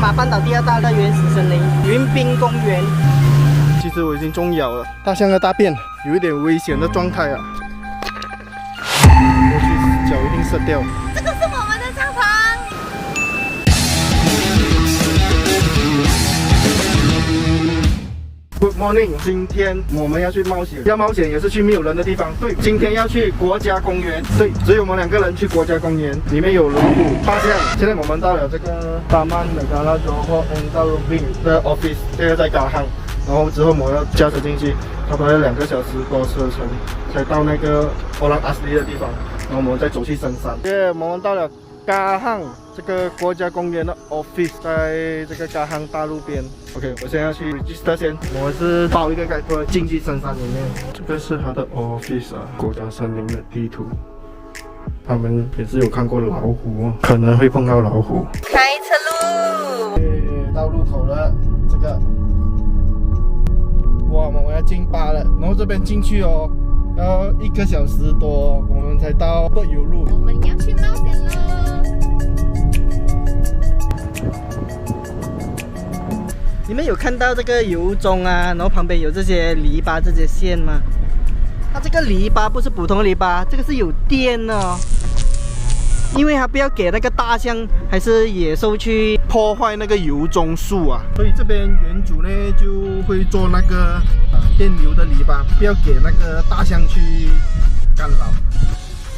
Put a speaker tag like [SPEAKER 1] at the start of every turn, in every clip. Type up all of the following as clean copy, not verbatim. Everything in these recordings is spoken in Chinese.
[SPEAKER 1] 马半岛第2大的原始森林——云滨公园。
[SPEAKER 2] 其实我已经中咬了大象的大便，有一点危险的状态啊！我去，脚一定射掉。
[SPEAKER 3] 这个是我们的帐篷。
[SPEAKER 2] Good morning， 今天我们要去冒险，要冒险也是去没有人的地方。对，今天要去国家公园。对，只有我们2个人去国家公园，里面有龙虎、大象。现在我们到了这个大曼的加拉佐或 Endarubin 的 office， 这个在嘎汉。然后之后我们要驾车进去，差不多要2个小时多车程才到那个欧兰阿斯利的地方。然后我们再走去深山。我们到了嘎汉这个国家公园的 office， 在这个嘎汉大路边。OK， 我现在要去 register 先。我是包一个盖托进去深山里面。这个是他的 office 啊，国家森林的地图。他们也是有看过老虎哦，可能会碰到老虎。
[SPEAKER 3] 开车路。
[SPEAKER 2] 到路口了，这个。哇，我们要进巴了，然后这边进去哦，要1个小时多，我们才到柏油路。
[SPEAKER 3] 我们要去冒险喽！
[SPEAKER 1] 你们有看到这个油钟啊，然后旁边有这些篱笆、这些线吗？它这个篱笆不是普通的篱笆，这个是有电的哦。因为它不要给那个大象还是野兽去破坏那个油棕树啊，所以这边园主呢就会做那个电流的篱笆，不要给那个大象去干扰。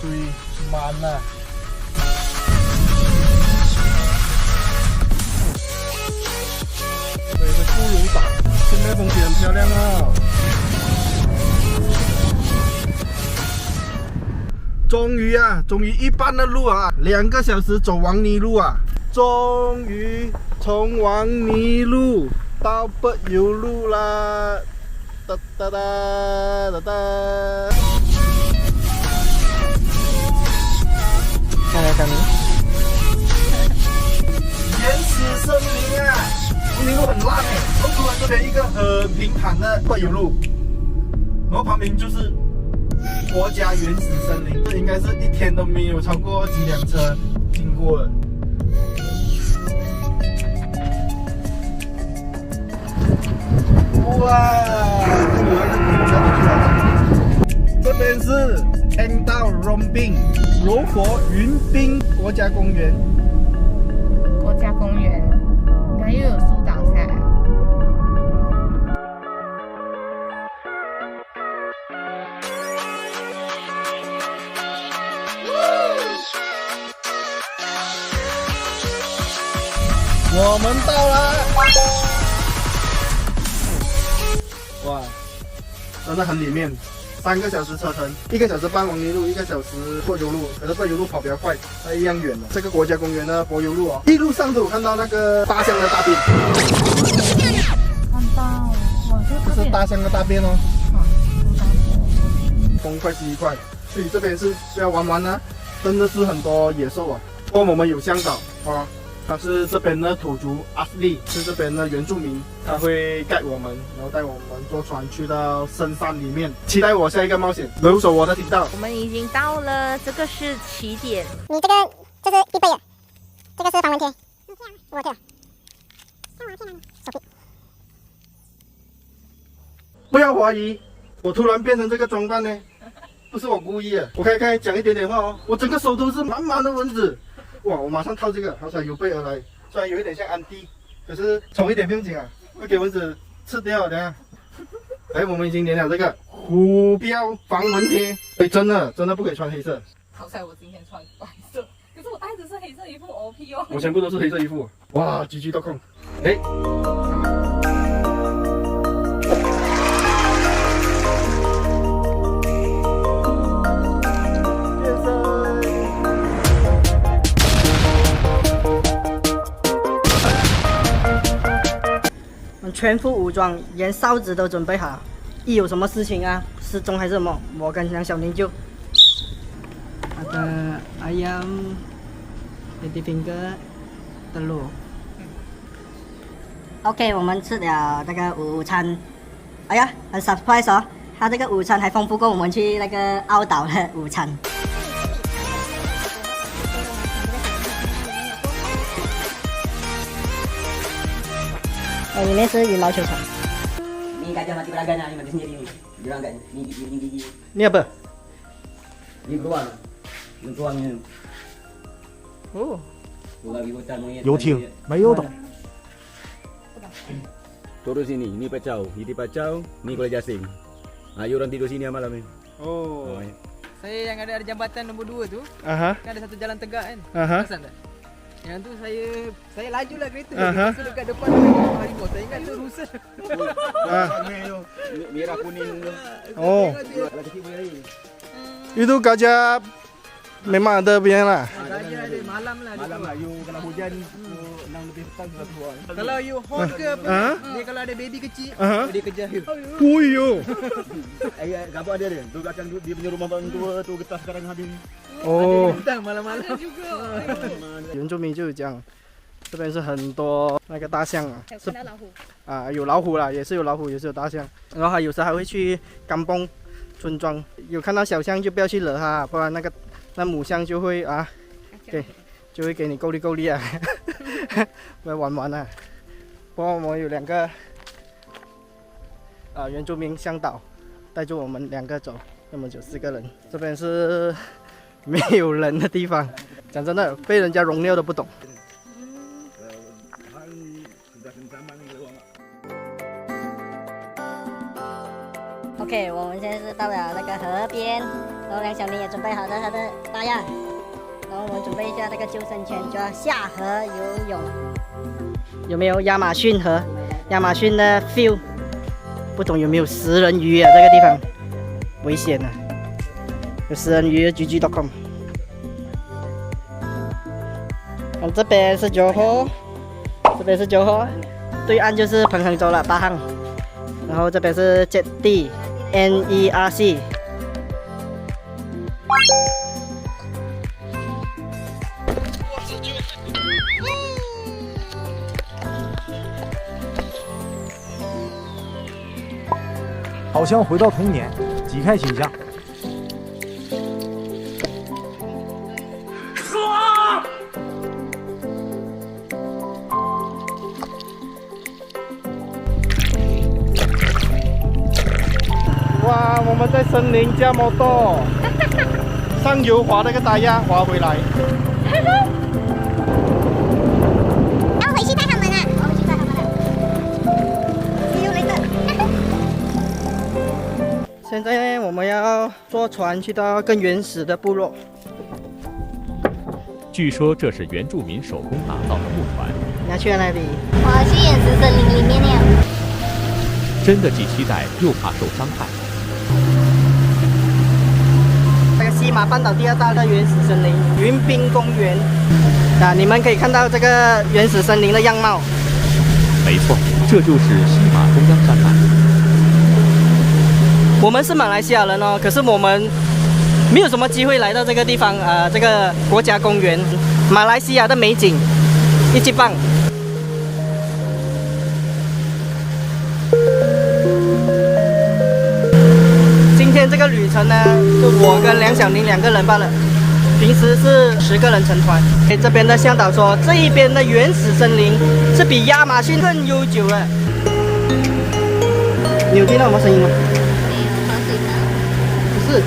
[SPEAKER 1] 注意慢啊！这是骷髅岛，现在风景很漂亮哦。终于一半的路啊，2个小时走王泥路啊，终于从王泥路到柏油路啦！哒哒哒哒哒。看你，原始森林啊，森林路很烂哎，突然这边一个很平坦的柏油路，然后旁边就是国家原始森林，这应该是1天都没有超过几辆车经过了。哇！这边是 Endarubin 柔佛云滨国家公园。
[SPEAKER 3] 国家公园，应该又有树倒下来。
[SPEAKER 2] 我们到了！哇，真的很里面，3个小时车程，1个小时半王泥路，1个小时柏油路。可是柏油路跑比较快，它一样远了。这个国家公园的柏油路哦，一路上都有看到那个大象的大便。
[SPEAKER 3] 看到，哇，
[SPEAKER 2] 这是大象的大便哦。风快西快，所以这边是要玩玩呢，真的是很多野兽啊。不过我们有向导啊。他是这边的土族阿斯利，是这边的原住民，他会带我们，然后带我们坐船去到深山里面。期待我下一个冒险，留守我的频道。
[SPEAKER 3] 我们已经到了，这个是起点。
[SPEAKER 4] 你这个就是必备的，这个是防蚊贴，我贴了，看我贴哪里？手臂。
[SPEAKER 2] 不要怀疑，我突然变成这个装扮呢，不是我故意的。我开讲一点点话哦，我整个手都是满满的蚊子。哇！我马上套这个，好彩有备而来。虽然有一点像安迪，可是冲一点不用紧啊，会给蚊子吃掉。等下，哎，我们已经连了这个虎标防蚊贴。哎，真的不可以穿黑色。
[SPEAKER 3] 好彩我今天穿白色，可是我戴的是黑色衣服 OP 哦。
[SPEAKER 2] 我全部都是黑色衣服。哇，GG.com。哎。
[SPEAKER 1] 全副武装，连哨子都准备好，一有什么事情啊，失踪还是什么，我跟杨小宁就ada ayam lady finger telur。OK， 我们吃了那个午餐，哎呀，很 surprise 哦，他这个午餐还丰富过我们去那个澳岛的午餐。里面是羽毛球场。
[SPEAKER 5] Ni gajah mati beraganya ni mati sendiri ni. Dia orang agaknya. Ni gigi.
[SPEAKER 1] Ni apa?
[SPEAKER 5] Ni beruang. Ni beruang ni.
[SPEAKER 1] Oh.
[SPEAKER 5] Beruang di hutan monyet.
[SPEAKER 6] 游艇没有的。
[SPEAKER 5] Turun sini. Ni pacau. Ini pacau. Ni kuala jasing. You orang tidur sini malam ni.
[SPEAKER 1] Oh.
[SPEAKER 7] Saya yang ada jambatan nombor 2 tu,
[SPEAKER 1] Aha.
[SPEAKER 7] kan ada satu jalan tegak kan.
[SPEAKER 1] Aha.
[SPEAKER 7] Perasan tak? Yang tu saya lajulah kereta.
[SPEAKER 1] Aha.
[SPEAKER 7] Lepas tu dekat depan ada harimau. Saya ingat tu rusa.
[SPEAKER 5] Merah kuning tu.
[SPEAKER 1] Oh.
[SPEAKER 5] Kalau kecil boleh lari.
[SPEAKER 1] Itu gajah memang ada punya lah.
[SPEAKER 7] Saya ada malam lah.
[SPEAKER 2] Malam lah, you kalau hujan 6 lebih petang sudah keluar.
[SPEAKER 7] Kalau you horn ke apa,
[SPEAKER 1] Ha?
[SPEAKER 7] dia kalau ada baby kecil,
[SPEAKER 1] Aha.
[SPEAKER 7] dia kejar you.
[SPEAKER 1] Puyo.
[SPEAKER 5] Gambar ada dia. Tu belakang dia punya rumah orang tua tu getah sekarang habis.
[SPEAKER 1] 哦，
[SPEAKER 7] Bintang malam-malam.
[SPEAKER 1] 原住民就是这样，这边是很多那个大象啊，是
[SPEAKER 3] 看到老虎。
[SPEAKER 1] 啊有老虎啦，也是有老虎，也是有大象，然后还有时还会去甘崩村庄，有看到小象就不要去惹它，不然那母象就会就会给你够力啊，来玩玩啊。不过我们有2个原住民向导带着我们2个走，那么就4个人，这边是没有人的地方。讲真的，被人家融掉都不懂。
[SPEAKER 4] OK， 我们现在是到了那个河边，然后梁小明也准备好了他的大样，然后我们准备一下那个救生圈，就要下河游泳。
[SPEAKER 1] 有没有亚马逊河？亚马逊的 feel， 不懂有没有食人鱼啊？这个地方危险啊！有食人鱼 GG.com。看这边是九河，这边是九河，对岸就是彭亨州了巴汉，然后这边是jet地 NERC。
[SPEAKER 6] 好像回到童年，极开形象。
[SPEAKER 1] 哇，我们在森林驾摩托，上游滑那个大亚，滑回来。
[SPEAKER 4] 然后回去带他们啊，我回去带他们了。See you later。
[SPEAKER 1] 现在呢，我们要坐船去到更原始的部落。
[SPEAKER 8] 据说这是原住民手工打造的木船，
[SPEAKER 1] 你要去哪里？
[SPEAKER 4] 我要去岩石森林里面了。
[SPEAKER 8] 真的既期待又怕受伤害。
[SPEAKER 1] 这个西马半岛第2大的原始森林——云滨公园啊，你们可以看到这个原始森林的样貌。
[SPEAKER 8] 没错，这就是西马中央山脉。
[SPEAKER 1] 我们是马来西亚人哦，可是我们没有什么机会来到这个地方这个国家公园。马来西亚的美景一级棒。今天这个旅程呢，就我跟梁小宁2个人罢了。平时是10个人成团。这边的向导说，这一边的原始森林是比亚马逊更悠久的。你有听到什么声音吗？不是。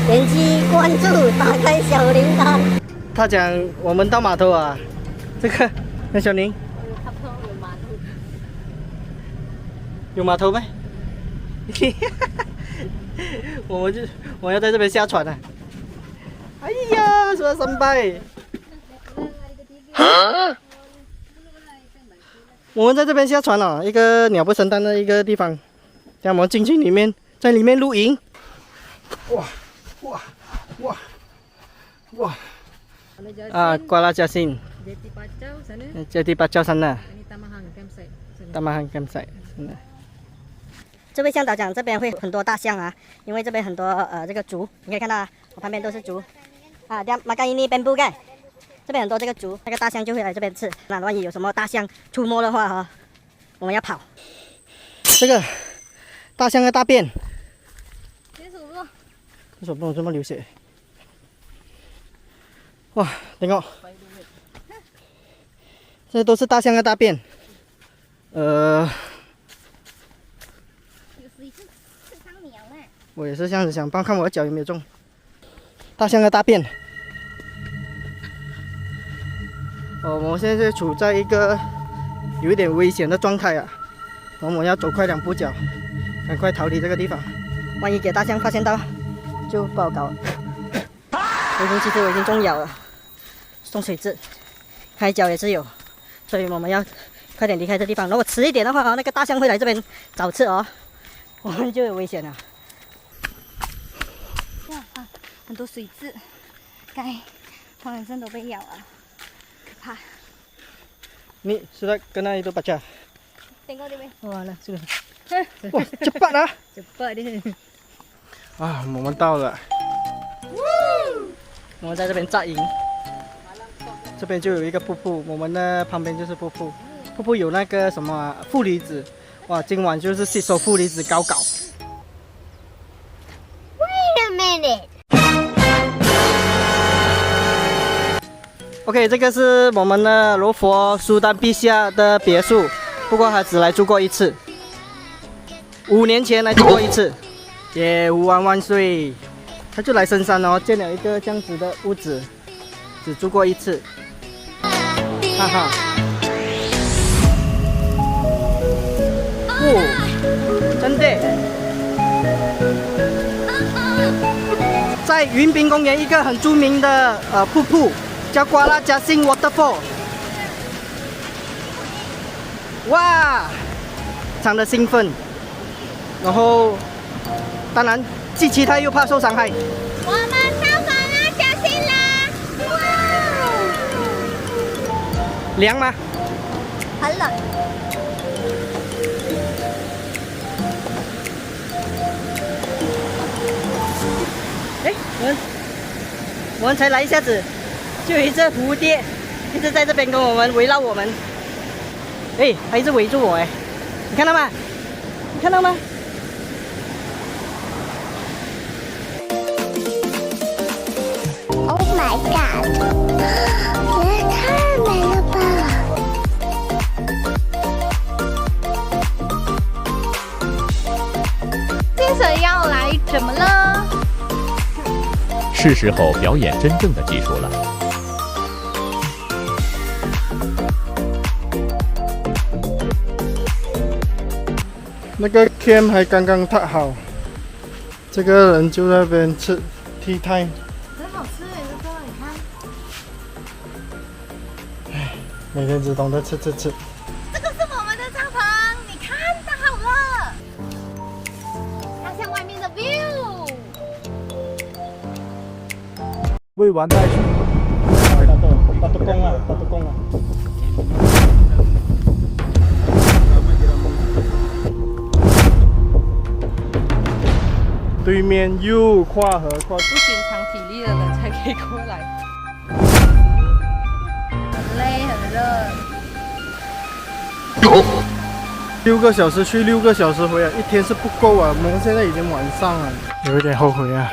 [SPEAKER 4] 点击关注，打开小铃铛。
[SPEAKER 1] 他讲我们到码头啊，这个那小宁有码头没？我要在这边下船啊！哎呀，说3拜。我们在这边下船了，一个鸟不生蛋的一个地方。让我们进去里面，在里面露营。哇！ Wah. Kuala Jasin.
[SPEAKER 3] Jeti Pacau sana.
[SPEAKER 1] Jeti Pacau sana.
[SPEAKER 3] Ini Tamahang campsite.
[SPEAKER 1] Tamahang campsite.
[SPEAKER 4] 这位向导讲这边会很多大象啊，因为这边很多这个竹，你可以看到啊，我旁边都是竹啊。dia makan ini bambu kan，这边很多这个竹，那个大象就会来这边吃。那万一有什么大象出没的话哈，我们要跑。
[SPEAKER 1] 这个大象的大便。 手不能这么流血。哇，tengok，这都是大象的大便。
[SPEAKER 4] 有水刺伤鸟啊！
[SPEAKER 1] 我也是这样子想，帮看我的脚有没有中。大象的大便。我们现在处在一个有一点危险的状态啊，我们要走快2步脚，赶快逃离这个地方。万一给大象发现到，就不好搞了。其实我已经中咬了，中水蛭，开脚也是有，所以我们要快点离开这地方。如果迟一点的话，那个大象会来这边找吃哦，我们就有危险了。
[SPEAKER 4] 哇啊，很多水蛭，该黄人参都被咬了，可怕。
[SPEAKER 1] Ni sudah kena itu baca.
[SPEAKER 4] Tengok dia.
[SPEAKER 1] Wah lah sudah. Wah cepat lah.
[SPEAKER 4] Cepat dia.
[SPEAKER 1] 啊，我们到了。我们在这边扎营，这边就有一个瀑布，我们的旁边就是瀑布。瀑布有那个什么啊负离子，哇，今晚就是吸收负离子高搞。
[SPEAKER 4] Wait a minute.
[SPEAKER 1] OK， 这个是我们的罗佛苏丹陛下的别墅，不过他只来住过一次，5年前来住过一次。耶，吾王万岁！他就来深山哦，建了一个这样子的屋子，只住过一次，哈哈。哦，真的，在云滨公园一个很著名的瀑布。叫瓜拉加星 Waterfall， 哇，非常的兴奋，然后当然既期待又怕受伤害。
[SPEAKER 4] 我们上瓜拉加星啦！哇！
[SPEAKER 1] 凉吗？
[SPEAKER 4] 很冷。
[SPEAKER 1] 哎，我们才来一下子。就有一只蝴蝶一直在这边跟我们围绕我们，哎，它一直围住我哎，你看到吗？你看到吗？
[SPEAKER 4] Oh my god！ 也太美了吧！
[SPEAKER 3] 接着要来怎么了？
[SPEAKER 8] 是时候表演真正的技术了。
[SPEAKER 1] 那个 camp 还刚刚踏好，这个人就在那边吃 tea time。
[SPEAKER 3] 很好吃哎，这个你看。
[SPEAKER 1] 唉，每天只懂得吃。
[SPEAKER 3] 这个是我们的帐篷，你看到好了，看向外面的 view。
[SPEAKER 6] 未完待续。
[SPEAKER 1] 打到工了。对面又跨河跨。
[SPEAKER 3] 不寻常体力的人才可以过来。很累很热。
[SPEAKER 1] 6个小时去，6个小时回来，一天是不够啊！我们现在已经晚上了，有一点后悔啊。